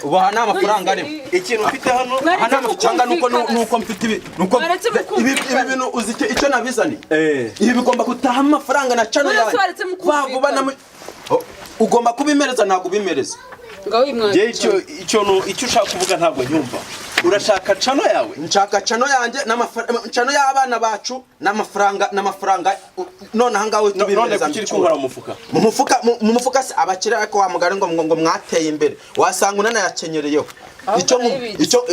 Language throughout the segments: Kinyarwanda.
ubaha n'amafaranga ari ikintu ufite hano hana amafaranga nuko mfite ibi bintu uzi icyo nabizani ibi bigomba kutaha amafaranga na channel yawe bavuba na ugomba kubimereza ntago bimereza ngaho imwana icyo ushaka kuvuga ntabwo nyumva urashaka channel yawe nshaka channel yanjye n'amafaranga channel y'abana bacu n'amafaranga none hangawe tubimereza mu mufuka abakira ariko wa mugari ngo mwateye imbere wasanga unana yakenyereyeho icyo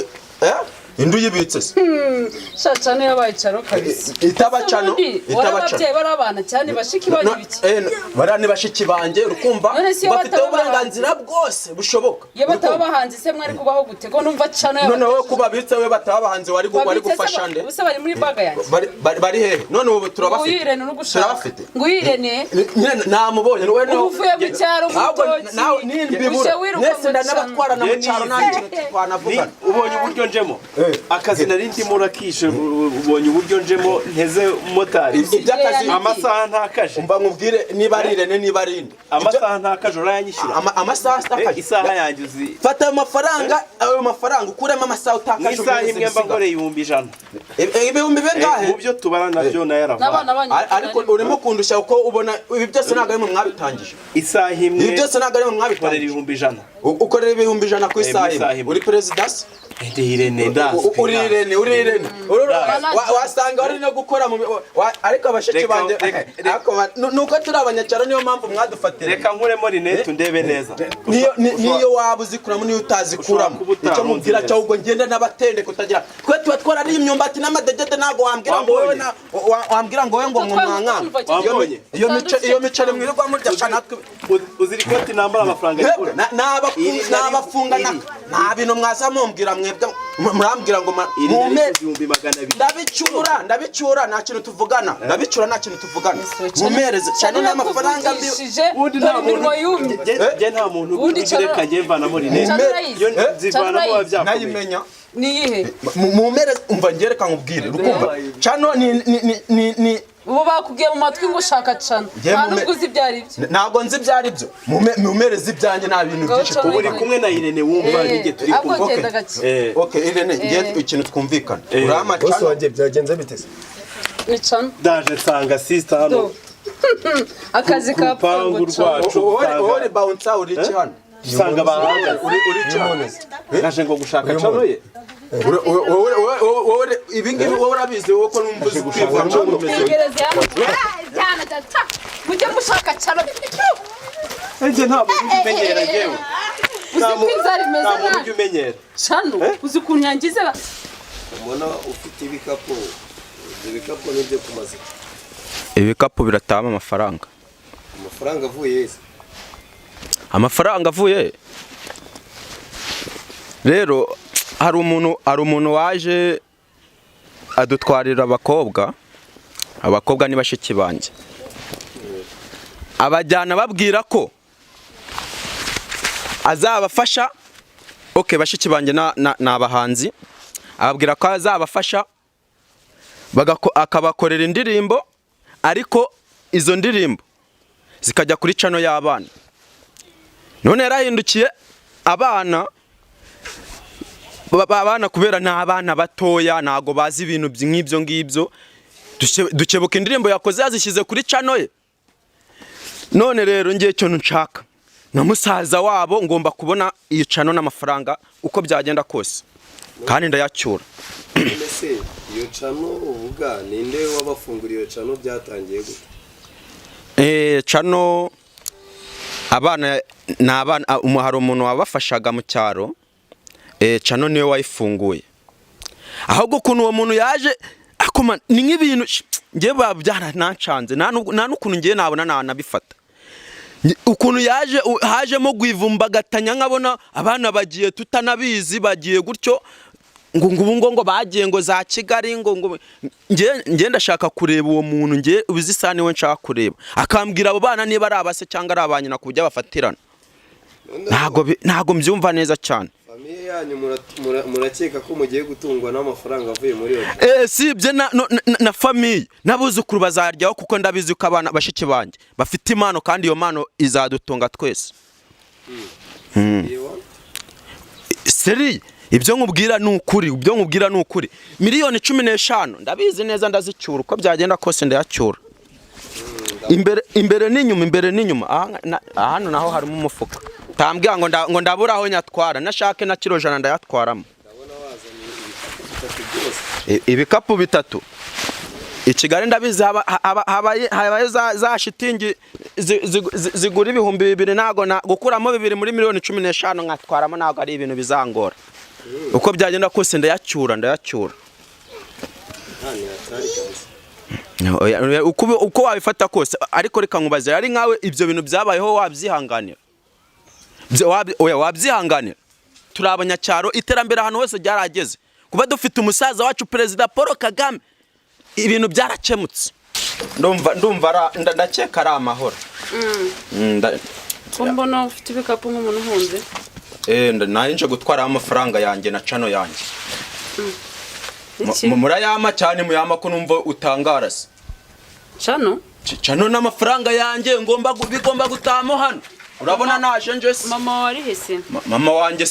indu yibitse se channel yabaye channel kabisa itabacano barabana cyane bashiki banyibiki barani bashiki banje urukumva bafite uburenganzira bwose bushoboka ye batabahanze se mwari kubaho gutego numva channel none wowe kubabitse we batabahanze wari gufasha nde ubuse bari muri baga yanjye bari hehe none ubu turabafite nguyirene namubonye we no uvuye mu cyaro mutoki nawe nimbibura nese ndanabatwara na mu cyaro nanje twanavuga ubonye uburyo njemo akazi narindi murakishe ubonye uburyo njemo nteze motari amasaha ntakaje umva nkubwire niba rirene niba rinde amasaha ntakaje urayanyishyura amasaha stakaje isaha yanjye uzi fata amafaranga ayo mafaranga ukuremo amasaha utakaje isaha imwe mba ngore 1,100 ibihumbi bengahe mu byo tubara nabyo nayarava ariko urimo kundusha uko ubona ibi byose naga mu mwabitangije isaha imwe ibi byose naga mu mwabitangije 1,100 ukorera 1,100 ku isaha uri president Irene ndazi Irene wasanga ari no gukora ariko abashiki banje nuko turi abanyacyaro niyo mpamvu mwadufatira reka nkuremo rinete ndebe neza niyo wabuzikuramo niyo utazikuramo icyo mubwira cyo ubwo ngende n'abatende kutagira twe tuba twarari imyumbati n'amadegede nago wambwira ngo wowe ngo mwamwanga iyo micare mwirirwa murya canatwe uziri koti nambara amafaranga y'ikura n'abafunga nta bintu mwazamumbwira murambwira ngo ndabicyura nta kintu tuvugana mumereze cyane n'amafaranga nta muntu ureka njyevana muri neza yo zivana mu bavyakomeye nayimenya niyihe mumereze umva ngereka nkubwire rukumva cyano ni ubu bakubwiye mu matwi ngo ushaka cana nta nubwo uzi ibyari byo ntabwo nzi ibyari byo mumereze ibyanjye nta bintu byinshi ubu uri kumwe na Irene wumva nige turi kumwe okay Irene ngiye ikintu twumvikana urama cana bose wagiye byagenze biteze ni cana ndaje nsanga sister hano akazi ka pangu rwacu uri bounce uri cyane usanga bahanga uri cyane naje ngo gushaka cano ye wowe ibingibi wowe urabizi wowe ko numvuze kwivana cyo cyane tata mujye mushaka cano nje ntabwo umenyera jewe ntabwo umenyera cano uzi kunyangize umuntu ufite ibikapu n'ibyo kumaze ibikapu biratama amafaranga amafaranga avuye rero hari umuntu waje adutwarira abakobwa ni bashiki banje abajyana babwira ko azabafasha bashiki banje n'abahanzi ababwira ko azabafasha akabakorera indirimbo ariko izo ndirimbo zikajya kuri channel y'abana none yarahindukiye abana kubera n'abana batoya nago bazi ibintu nk'ibyo ngibyo dukebuka indirimbo yakoze yazishyize kuri channel ye none rero ngiye cyo nshaka na musaza wabo ngomba kubona iyo channel n'amafaranga uko byagenda kose kandi ndayacyura ese iyo channel uvuga ninde wabafunguriye iyo channel byatangiye gute channel abana hari umuntu wabafashaga mu cyaro channel niwe wayifunguye ahubwo ukuntu uwo muntu yaje akoma ni nk'ibintu ngiye babyaranancanze nta n'ukuntu ngiye nabona nabifata ukuntu hajemo gwivumbagatanya nkabona abana bagiye tutanabizi bagiye gutyo ngo bagiye ngo za Kigali ngo ngiye ndashaka kureba uwo muntu ngiye ubizisane we nshaka kureba akambwira abo bana niba ari abase cyangwa ari abanyina kujya bafatirana ntago mbyumva neza cyane famiye yanyu murakeka ko mugiye gutungwa n'amafaranga avuye muri yo sibye na famiye nabuzukuru bazaryaho kuko ndabizi ko abana bashiki banje bafite impano kandi iyo mpano izadutunga twese seri ibyo nkubwira ni ukuri miliyoni 15 ndabizi neza ndazicyura uko byagenda kose ndayacyura imbere n'inyuma hano naho harimo umufuka tambwira ngo ndabura aho nyatwara nashake na kilo jana ndayatwaramo ibikapu 3 Ikigali ndabizi habaye za shitingi zigura 2,000 nago gukuramo 2 muri miliyoni 15 nkatwaramo nago ari ibintu bizangora uko byagenda kose ndayacyura uko wabifata kose ariko reka nkubaze ari nkawe ibyo bintu byabayeho wabyihanganira wabyihanganira turi abanyacyaro iterambere ahantu hose ryarageze kuba dufite umusaza wacu Perezida Paul Kagame ibintu byarakemutse ndumva ndakeka ari amahoro mbona ufite ibikapu nk'umuntu uhunze narinje gutwara amafaranga yanjye na channel yanjye murayama cyane muyama ko numva utangarase channel n'amafaranga yanjye bigomba gutamo hano urabona naje nje mama wari hese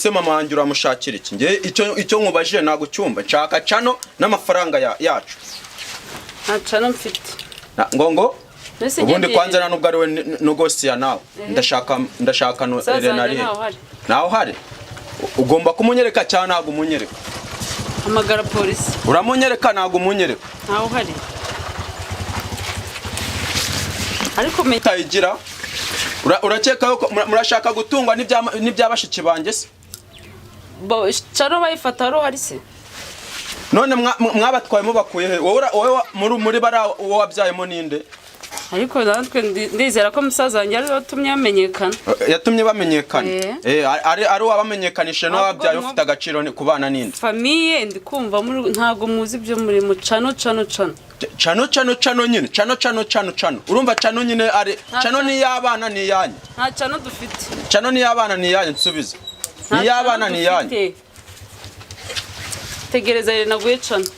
mama wanjye uramushakira iki nge icyo nkubajije nago cyumba nshaka channel n'amafaranga yacu channel mfite ngo ubundi kwanza nanubwo ari we nogosiya nawe ndashaka no Renari naho hari ugomba kumunyereka cyane nago umunyereka amagara polisi uramunyereka nago umunyereka naho hari ariko metayigira urakeka yuko murashaka gutungwa n'ibyabashiki banjye se channel bayifata ro hari se none mwabatwayemo bakuye he wowe muri bara wabyayemo ninde ariko natwe ndizera ko musaza wanjye ari watumye amenyekana yatumye bamenyekana ari wabamenyekanisha no wabyaye ufite agaciro kubana ninde famille ndikumva ntago muzi byo muri mu channel nyine channel urumva channel nyine ari channel ni yabana ni yanyu nta channel dufite channel ni yabana ni yanyu nsubize ni yabana ni yanyu tegereza rero naguye channel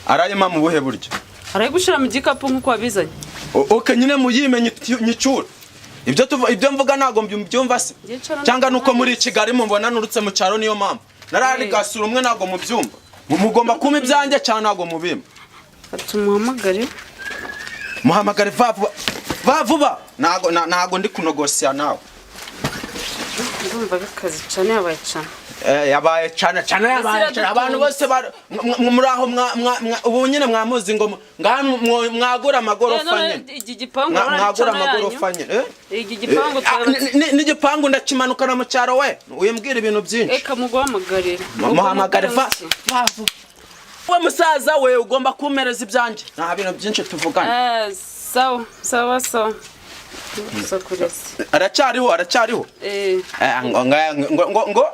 arayima mu buhe buryo araye gushira mu gikapu nkuko wabizanye okay nyine muyimenye nyicura ibyo mvuga nago mbyumva se cyangwa nuko muri Kigali mubona nurutse mu cyaro niyo mama narari gasura umwe nago mu byumba mugomba kuma ibyanjye cyane nago mubima muhamagare vuba nago ndi kunogosiya nawe ndumva bikazi cyane yabaye cyane abantu bose muri aho ubu nyine mwamuzi ngo mwagura amagorofa nyine mwagura amagorofa nyine n'igipangu ndakimanukana mu cyaro we uyembwira ibintu byinshi eka muguhamagarira muhamagare we musaza we ugomba kumereza ibyanjye nta bintu byinshi tuvugana sawa aracyariho ngo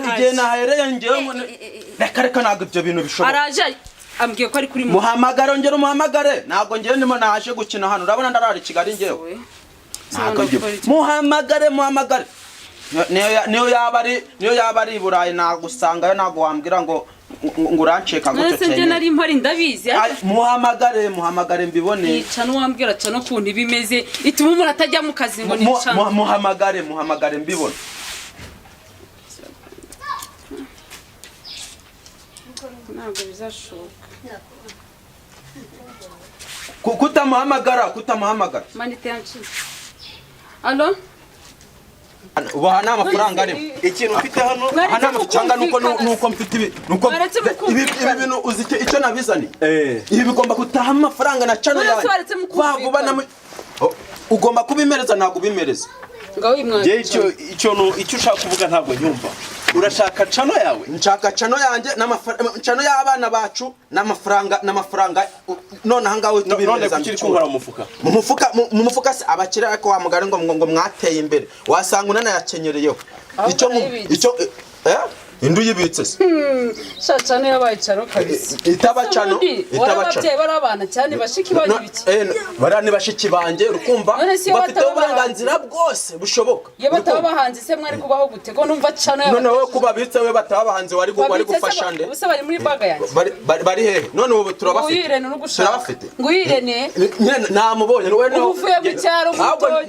igihe nahereye ngewe reka ntabwo ibyo bintu bishoboka araje ambwiye ko ari kuri muhamagare ntabwo ngewe ndimo naje gukina hano urabona ndarari Kigali ngewe muhamagare niyo yaba ari Burayi nagusangayo ntabwo wambwira ngo uranceka gutyo cyane nje nari mpari ndabizi muhamagare mbibone yica n'uwambwira cyane kundi bimeze ituma umuntu atajya mu kazi ngo nicana muhamagare mbibone ntabwo bizashoboka kutamuhamagara manite yanchi allo ubaha nta mafaranga arimo ikintu ufite hano nta mafaranga nuko mfite ibi bintu uzi icyo nabizani ibi bigomba gutaha amafaranga na channel yawe bavuba ugomba kubimereza ntabwo ubimereza icyo ushaka kuvuga ntabwo nyumva urashaka channel yawe nshaka channel yanjye channel y'abana bacu n'amafaranga none ahangawe tubimereza mu mufuka se abakire ariko wamugara ngo mwateye imbere wasanga unana yakenyereyeho icyo indu yibitse se Shacano yabaye caro kabisa. itabacano Ababyeyi barabana cyane bashiki banyibiki. barani bashiki banje urukumva bafite uburenganzira bwose bushoboka. Iyo bataba bahanze se mwari kubaho gute ko numva cano none wowe kubabitse we bataba bahanze wari gufasha nde ubuse bari muri baga yanjye bari hehe none ubu turabafite turabafite nguyirene namubonye wowe no uvuye mu cyaro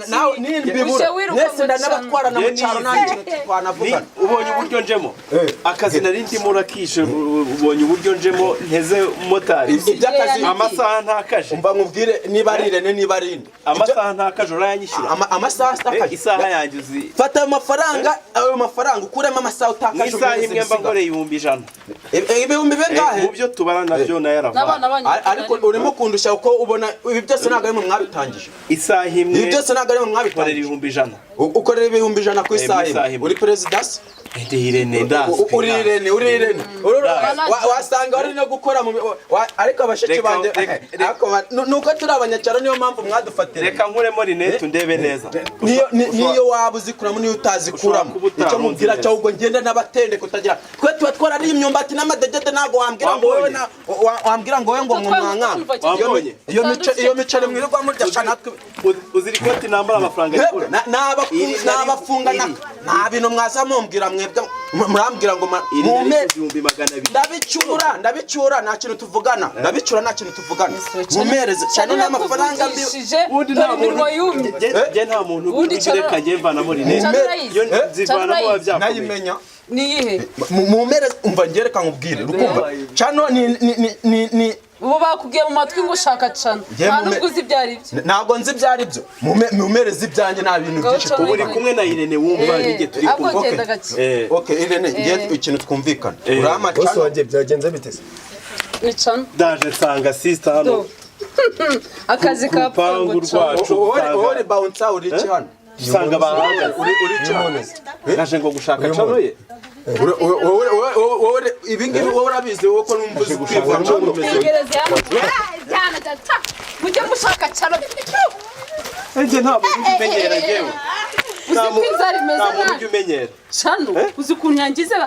nawe nimbibura nese ndanabatwarana mu cyaro nanjye twanavugana ubonye uburyo njemo akazi nari ndimo urakishe ubonye uburyo njemo nteze motari iby'akazi amasaha ntakaje umva nkubwire niba ari Irene niba ari inde amasaha ntakaje urayanyishyura amasaha atakaje isaha yanjye uzi fata ayo mafaranga ukuremo amasaha utakaje isaha imwe mba ngoreye 100 ibihumbi bingahe mu byo tubara nabyo nayaravuga ariko urimo kundusha uko ubona ibi byose ntabwo ari mu mwabitangije isaha imwe ibi byose ntabwo ari mu mwabitangije ukorera ibihumbi 100 ku isaha uri presidence Irene ndazi uri Irene wasanga wari no gukora ariko abashiki banje nuko turi abanyacyaro niyo mpamvu mwadufatira reka nkuremo rinete ndebe neza niyo waba uzikuramo niyo utazikuramo icyo mubwira cyo ubwo ngenda n'abatende kutagira twe tuba twarari imyumbati n'amadegede ntago wambwira ngo wowe ngo mwamwanga iyo micere mwirirwa murya natwe uzirikoti nambara amafaranga n'abafunga nta bintu mwaza mumbwira murambwira ngo ndabicyura nta kintu tuvugana mumereze cyane n'amafaranga mbi undi nta muntu ureka ngiye mvanamo rinete yo zivanamo wabyakubye nayimenya niyihe mumereze umva ngereka nkubwire rukumva cyano ni ubu bakubwiye mu matwi ngo ushaka cano nta nubwo uzi ibyo ari byo ntabwo nzi ibyo ari byo mumereze ibyanjye nta bintu byinshi ubu uri kumwe na Irene wumva nige turi kumwe okay Irene ngiye ikintu twumvikana urama bose wagiye byagenze bite se ni cano ndaje nsanga sister hano akazi ka pangu rwacu wowe bounce uri iki hano usanga bahanga uri cyane naje ngo gushaka cano ye wowe ibingibi wowe urabizi wowe ko numvuze kwivanga Tegereze hano cyane tata mujye mushaka cano nje ntabwo umenyera jewe uzi ko inzara imeze ntabwo umenyera cano uzi ukuntu yangize